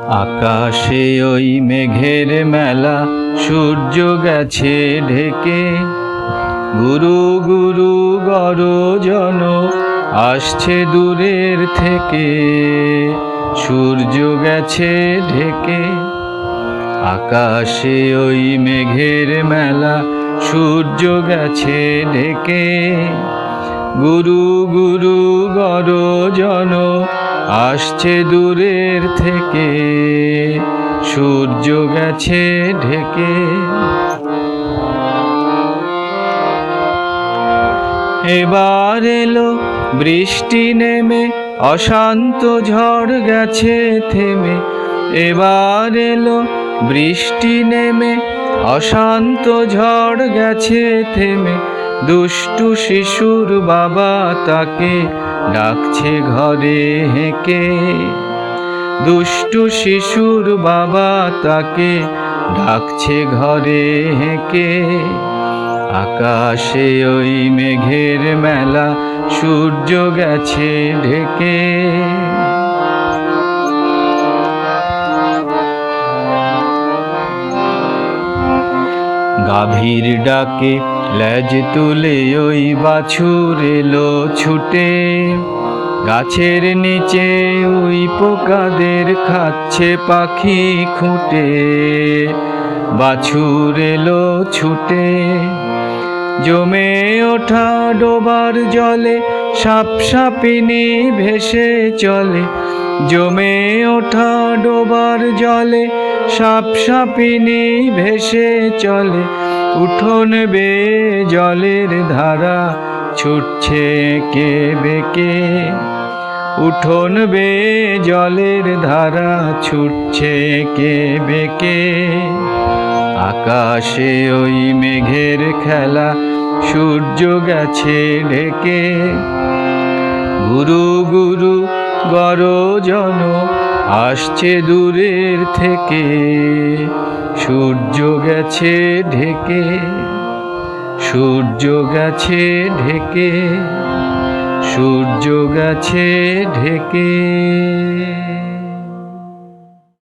আকাশে ওই মেঘের মেলা, সূর্য গেছে ঢেকে। গুরু গুরু গরজন আসছে দূরের থেকে, সূর্য গেছে ঢেকে। আকাশে ওই মেঘের মেলা, সূর্য গেছে ঢেকে। গুরু গুরু গরজন আসছে দূরের থেকে, সূর্য গেছে ঢেকে। এবার এলো বৃষ্টি নেমে, অশান্ত ঝড় গেছে থেমে। এবার এলো বৃষ্টি নেমে, অশান্ত ঝড় গেছে থেমে। দুষ্টু শিশুর বাবা তাকে ডাকছে ঘরে হেঁকে। দুষ্টু শিশুর বাবা তাকে ডাকছে ঘরে হেঁকে। আকাশে ওই মেঘের মেলা, সূর্য গেছে ঢেকে। গাভীর ডাকে লেজ তুলে ওই বাছুর এলো ছুটে। গাছের নিচে ওই পোকাদের খাচ্ছে পাখি খুঁটে। বাছুর এলো ছুটে। জমে ওঠা ডোবার জলে সাপ সাপিনী ভেসে চলে। জমে ওঠা ডোবার জলে সাপ সাপিনী ভেসে চলে। উঠোন বেয়ে জলের ধারা ছুটছে এঁকে বেঁকে। উঠোন বেয়ে জলের ধারা ছুটছে এঁকে বেঁকে। আকাশে ওই মেঘের খেলা, সূর্য গেছে ঢেকে। গুরু গুরু গরজন আসছে দূরের থেকে, সূর্য গেছে ঢেকে। সূর্য গেছে ঢেকে। সূর্য গেছে ঢেকে।